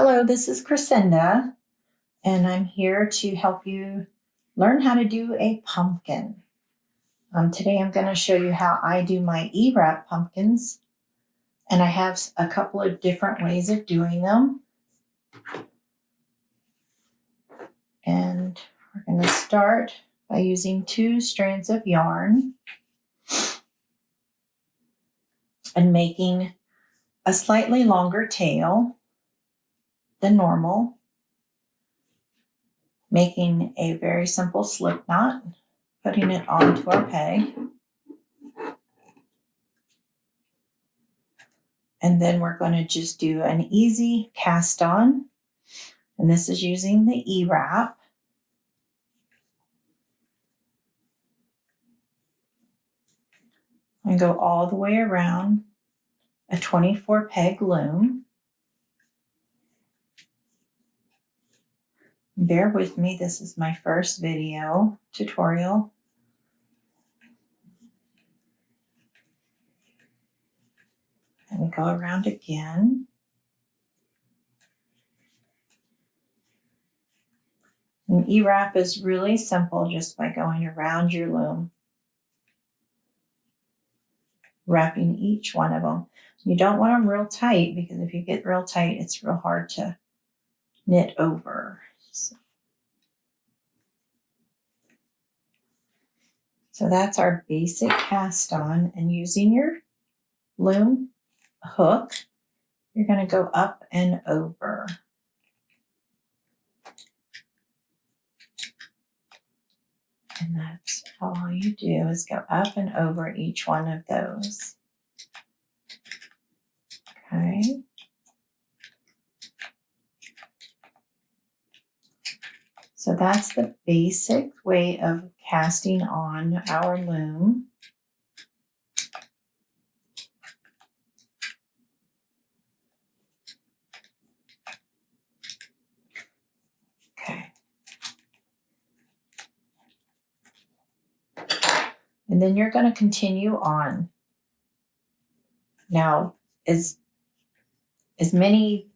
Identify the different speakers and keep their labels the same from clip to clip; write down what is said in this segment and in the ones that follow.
Speaker 1: Hello, this is Crescenda, and I'm here to help you learn how to do a pumpkin. Today I'm going to show you how I do my E-wrap pumpkins, and I have a couple of different ways of doing them. And we're going to start by using 2 strands of yarn and making a slightly longer tail than normal, making a very simple slip knot, putting it onto our peg. And then we're going to just do an easy cast on. And this is using the E-wrap. And go all the way around a 24 peg loom. Bear with me, this is my first video tutorial. And we go around again. And E-wrap is really simple just by going around your loom, wrapping each one of them. You don't want them real tight, because if you get real tight, it's real hard to knit over. So that's our basic cast on, and using your loom hook, you're going to go up and over. And that's all you do, is go up and over each one of those. Okay. So that's the basic way of casting on our loom. Okay. And then you're going to continue on. Now, as many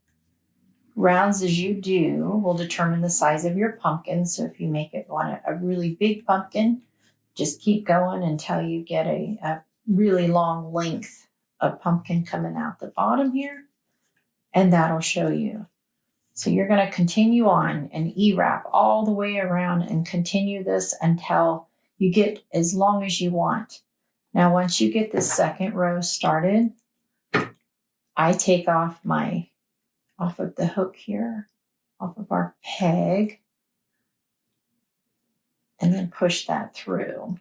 Speaker 1: rounds as you do will determine the size of your pumpkin. So if you want a really big pumpkin, just keep going until you get a really long length of pumpkin coming out the bottom here, and that'll show you. So you're going to continue on and E-wrap all the way around and continue this until you get as long as you want. Now, once you get the second row started, I take off of the hook here, off of our peg, and then push that through.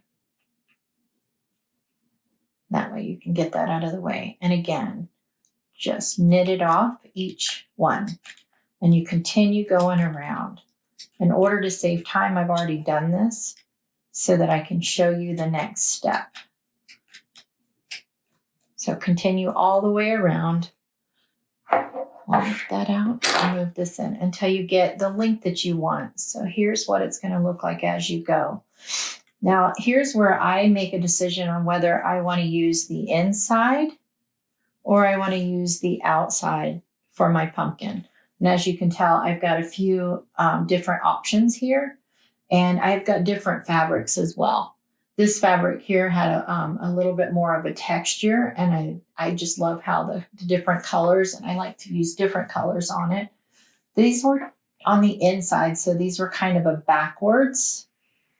Speaker 1: That way you can get that out of the way. And again, just knit it off each one, and you continue going around. In order to save time, I've already done this so that I can show you the next step. So continue all the way around. I'll move that out and move this in until you get the length that you want. So here's what it's going to look like as you go. Now, here's where I make a decision on whether I want to use the inside or I want to use the outside for my pumpkin. And as you can tell, I've got a few different options here, and I've got different fabrics as well. This fabric here had a little bit more of a texture, and I just love how the different colors, and I like to use different colors on it. These were on the inside, so these were kind of a backwards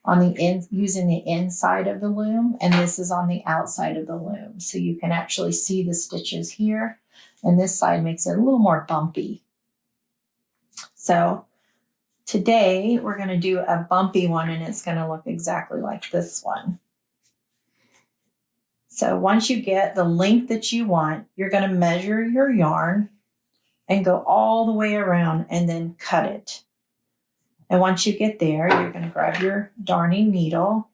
Speaker 1: on the using the inside of the loom, and this is on the outside of the loom. So you can actually see the stitches here, and this side makes it a little more bumpy. So today we're going to do a bumpy one, and it's going to look exactly like this one. So once you get the length that you want, you're going to measure your yarn and go all the way around and then cut it. And once you get there, you're going to grab your darning needle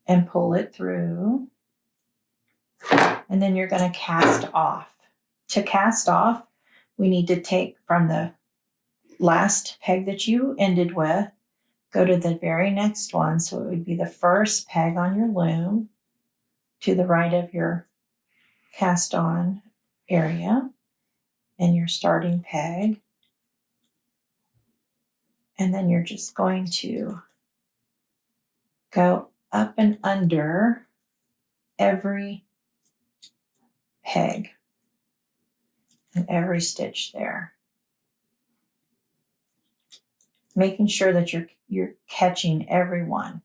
Speaker 1: and pull it through. And then you're going to cast off. To cast off, we need to take from the last peg that you ended with, go to the very next one. So it would be the first peg on your loom to the right of your cast on area and your starting peg. And then you're just going to go up and under every peg and every stitch there, making sure that you're catching every one.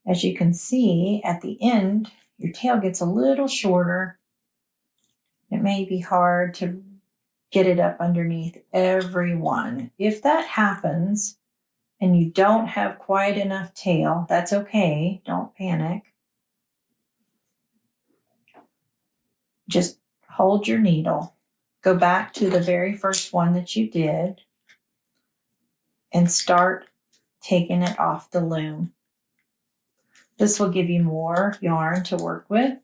Speaker 1: As you can see at the end, your tail gets a little shorter. It may be hard to get it up underneath every one. If that happens and you don't have quite enough tail, that's okay. Don't panic. Just hold your needle. Go back to the very first one that you did and start taking it off the loom. This will give you more yarn to work with.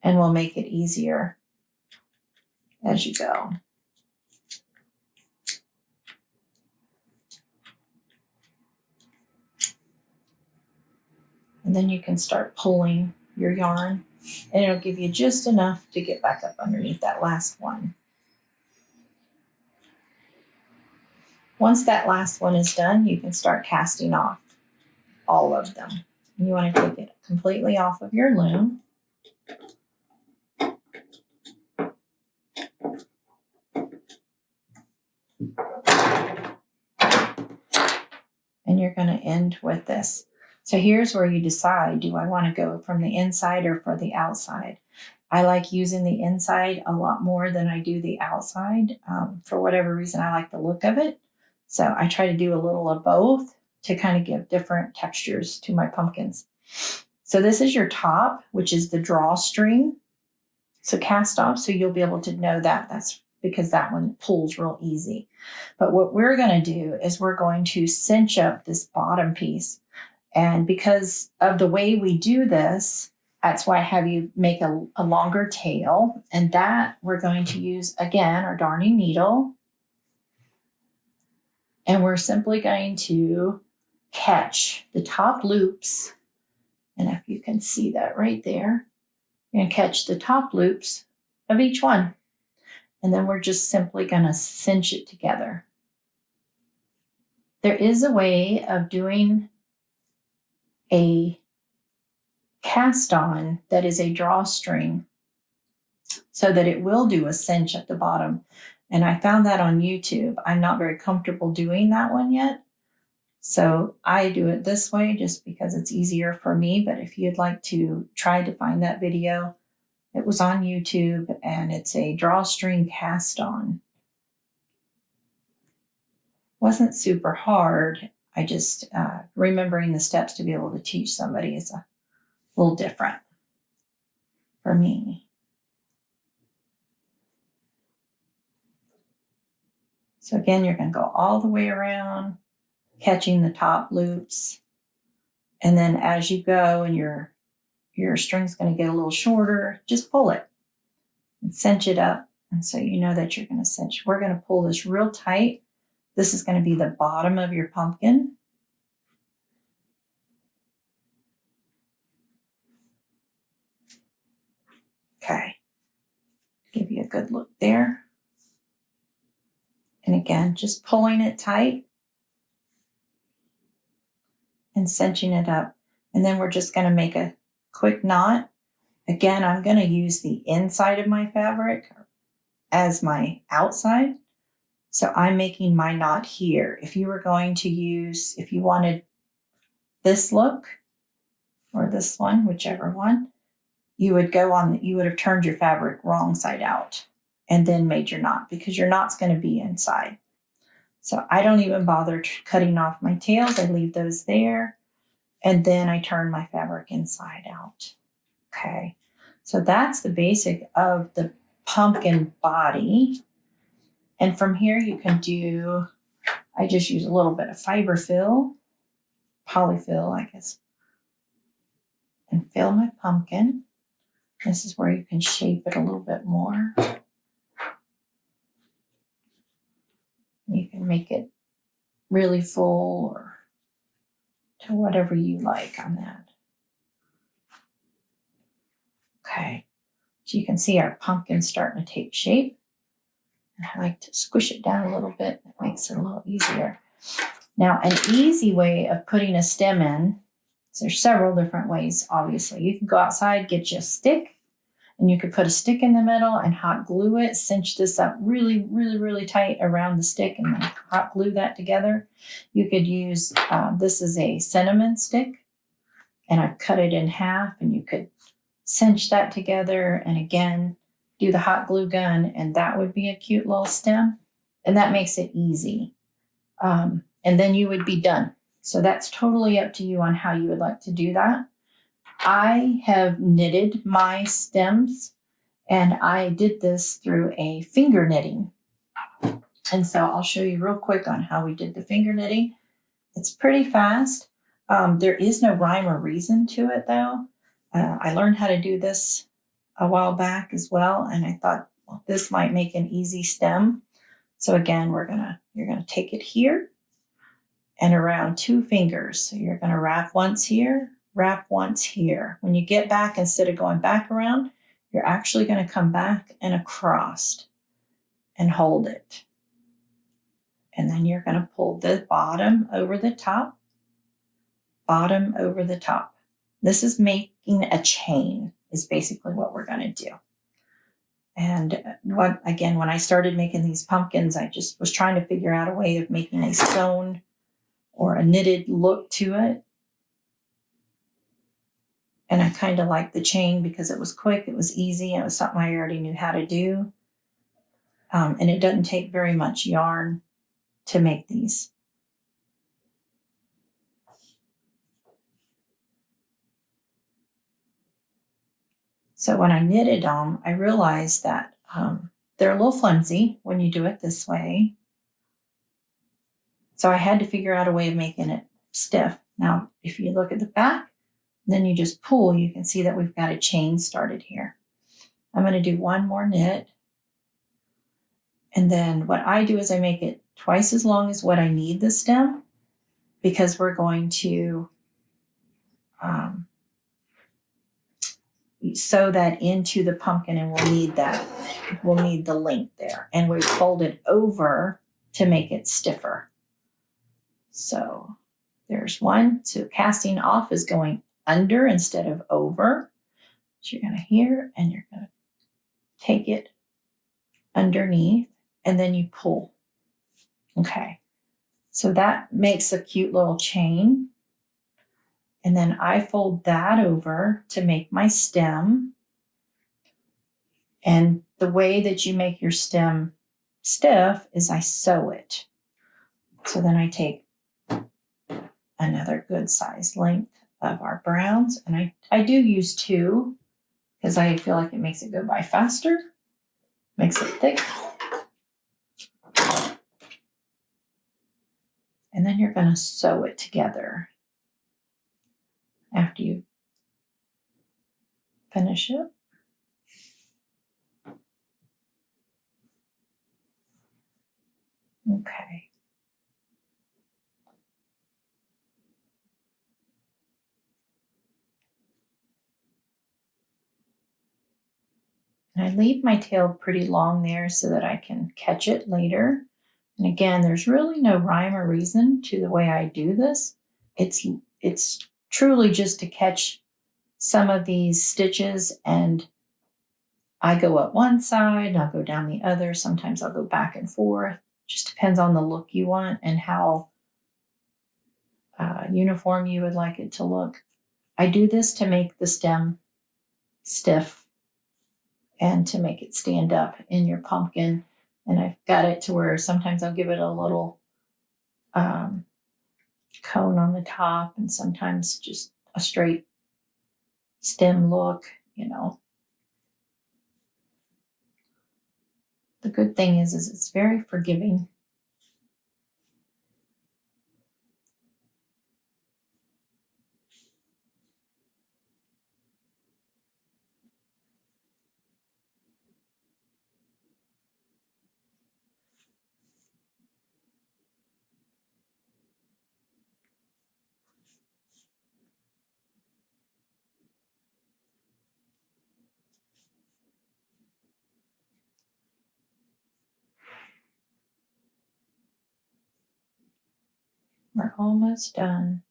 Speaker 1: And will make it easier as you go. And then you can start pulling your yarn, and it'll give you just enough to get back up underneath that last one. Once that last one is done, you can start casting off all of them. You want to take it completely off of your loom. And you're going to end with this. So here's where you decide, do I want to go from the inside or for the outside? I like using the inside a lot more than I do the outside. For whatever reason, I like the look of it. So I try to do a little of both to kind of give different textures to my pumpkins. So this is your top, which is the drawstring. So cast off, so you'll be able to know that. That's because that one pulls real easy. But what we're going to do is we're going to cinch up this bottom piece. And because of the way we do this, that's why I have you make a longer tail. And that we're going to use, again, our darning needle. And we're simply going to catch the top loops. And if you can see that right there, you're going to catch the top loops of each one. And then we're just simply going to cinch it together. There is a way of doing a cast on that is a drawstring so that it will do a cinch at the bottom. And I found that on YouTube. I'm not very comfortable doing that one yet. So I do it this way just because it's easier for me. But if you'd like to try to find that video, it was on YouTube and it's a drawstring cast on. Wasn't super hard. I just, remembering the steps to be able to teach somebody is a little different for me. So again, you're going to go all the way around, catching the top loops. And then as you go and your string's going to get a little shorter, just pull it and cinch it up. And so you know that you're going to cinch. We're going to pull this real tight. This is going to be the bottom of your pumpkin. Okay. Give you a good look there. And again, just pulling it tight and cinching it up. And then we're just going to make a quick knot. Again, I'm going to use the inside of my fabric as my outside. So I'm making my knot here. If you were going to use, if you wanted this look or this one, whichever one, you would go on, you would have turned your fabric wrong side out and then made your knot, because your knot's going to be inside. So I don't even bother cutting off my tails. I leave those there. And then I turn my fabric inside out. Okay. So that's the basic of the pumpkin body. And from here you can do, I just use a little bit of fiber fill, polyfill, I guess, and fill my pumpkin. This is where you can shape it a little bit more. You can make it really full or to whatever you like on that. Okay, so you can see our pumpkin starting to take shape. And I like to squish it down a little bit. It makes it a little easier. Now, an easy way of putting a stem in, so there's several different ways, obviously. You can go outside, get you a stick, and you could put a stick in the middle and hot glue it, cinch this up really, really, really tight around the stick and then hot glue that together. You could use, this is a cinnamon stick, and I've cut it in half, and you could cinch that together and again, do the hot glue gun, and that would be a cute little stem. And that makes it easy. And then you would be done. So that's totally up to you on how you would like to do that. I have knitted my stems, and I did this through a finger knitting. And so I'll show you real quick on how we did the finger knitting. It's pretty fast. There is no rhyme or reason to it though. I learned how to do this a while back as well, and I thought, well, this might make an easy stem. So again, you're gonna take it here and around 2 fingers. So you're gonna wrap once here, wrap once here. When you get back, instead of going back around, you're actually gonna come back and across and hold it. And then you're gonna pull the bottom over the top, bottom over the top. This is making a chain, is basically what we're gonna do. And when I started making these pumpkins, I just was trying to figure out a way of making a sewn or a knitted look to it. And I kind of liked the chain because it was quick, it was easy, and it was something I already knew how to do. And it doesn't take very much yarn to make these. So when I knitted them, I realized that they're a little flimsy when you do it this way. So I had to figure out a way of making it stiff. Now, if you look at the back, then you just pull, you can see that we've got a chain started here. I'm going to do one more knit. And then what I do is I make it twice as long as what I need the stem, because we're going to sew that into the pumpkin, and we'll need that. We'll need the length there. And we fold it over to make it stiffer. So there's one. So casting off is going under instead of over. So you're going to here, and you're going to take it underneath, and then you pull. Okay. So that makes a cute little chain. And then I fold that over to make my stem. And the way that you make your stem stiff is I sew it. So then I take another good size length of our browns. And I do use 2 because I feel like it makes it go by faster, makes it thick. And then you're going to sew it together after you finish it. Okay. And I leave my tail pretty long there so that I can catch it later. And again, there's really no rhyme or reason to the way I do this. It's truly just to catch some of these stitches and I go up one side, I'll go down the other. Sometimes I'll go back and forth. Just depends on the look you want and how uniform you would like it to look. I do this to make the stem stiff and to make it stand up in your pumpkin. And I've got it to where sometimes I'll give it a little cone on the top and sometimes just a straight stem look, you know. The good thing is it's very forgiving. We're almost done.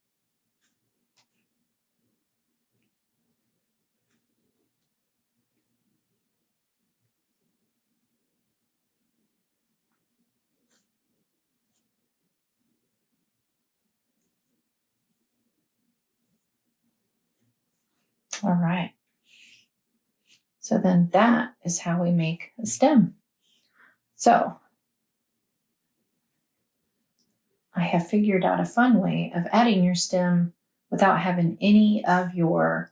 Speaker 1: All right. So then that is how we make a stem. So I have figured out a fun way of adding your stem without having any of your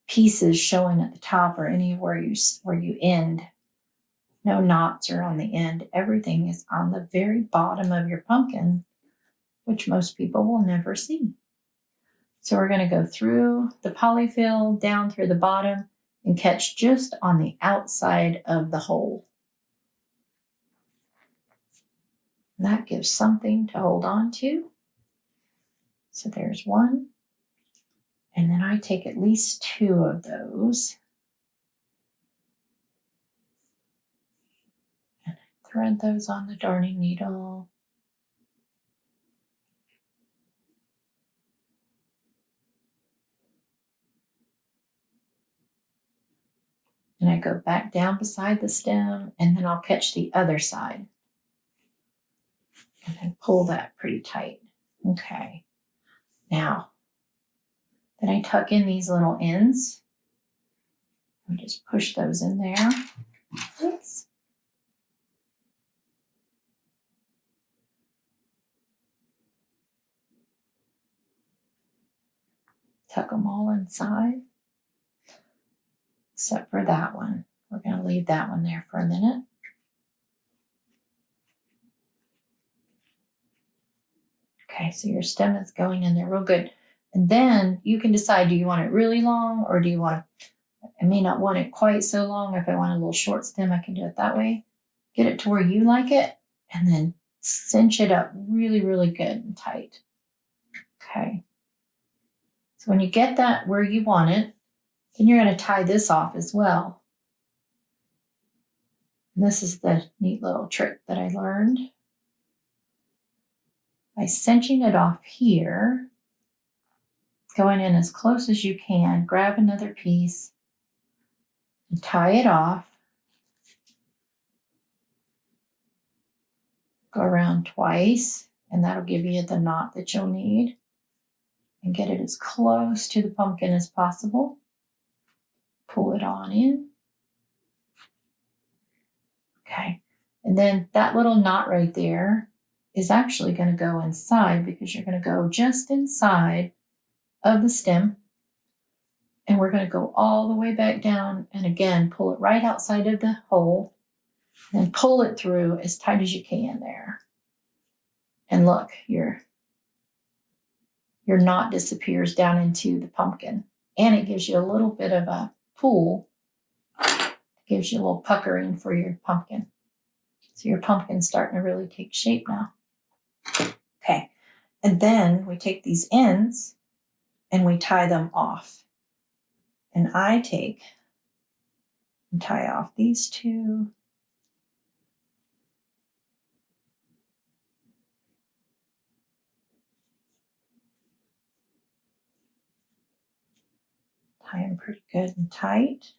Speaker 1: pieces showing at the top or any where you end. No knots are on the end. Everything is on the very bottom of your pumpkin, which most people will never see. So we're going to go through the polyfill, down through the bottom, and catch just on the outside of the hole. And that gives something to hold on to. So there's one. And then I take at least two of those. And I thread those on the darning needle. And I go back down beside the stem, and then I'll catch the other side. And then pull that pretty tight. Okay. Now, then I tuck in these little ends. And just push those in there. Oops. Tuck them all inside. Except for that one. We're going to leave that one there for a minute. Okay, so your stem is going in there real good. And then you can decide, do you want it really long or do you want I may not want it quite so long. If I want a little short stem, I can do it that way. Get it to where you like it and then cinch it up really, really good and tight. Okay. So when you get that where you want it, then you're going to tie this off as well. And this is the neat little trick that I learned. By cinching it off here, going in as close as you can, grab another piece and tie it off. Go around twice, and that'll give you the knot that you'll need. And get it as close to the pumpkin as possible. Pull it on in. Okay. And then that little knot right there is actually going to go inside because you're going to go just inside of the stem. And we're going to go all the way back down and again, pull it right outside of the hole and pull it through as tight as you can there. And look, your knot disappears down into the pumpkin. And it gives you a little bit of a pull. It gives you a little puckering for your pumpkin. So your pumpkin's starting to really take shape now. Okay. And then we take these ends and we tie them off. And I take and tie off these two. Tie them pretty good and tight.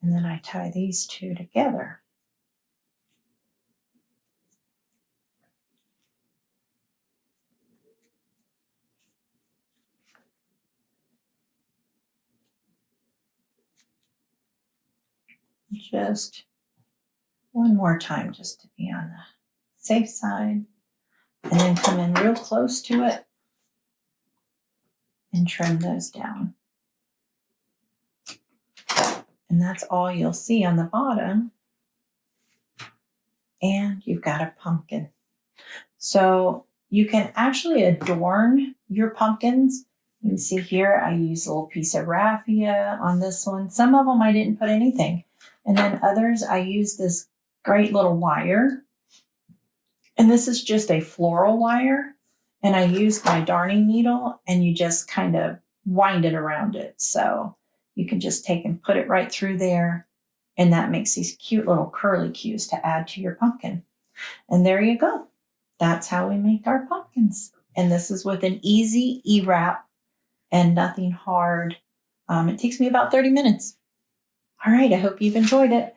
Speaker 1: And then I tie these two together. Just one more time, just to be on the safe side. And then come in real close to it and trim those down. And that's all you'll see on the bottom. And you've got a pumpkin. So you can actually adorn your pumpkins. You can see here, I use a little piece of raffia on this one. Some of them I didn't put anything. And then others, I use this great little wire. And this is just a floral wire. And I used my darning needle, and you just kind of wind it around it. So you can just take and put it right through there. And that makes these cute little curly cues to add to your pumpkin. And there you go. That's how we make our pumpkins. And this is with an easy E-wrap and nothing hard. It takes me about 30 minutes. All right, I hope you've enjoyed it.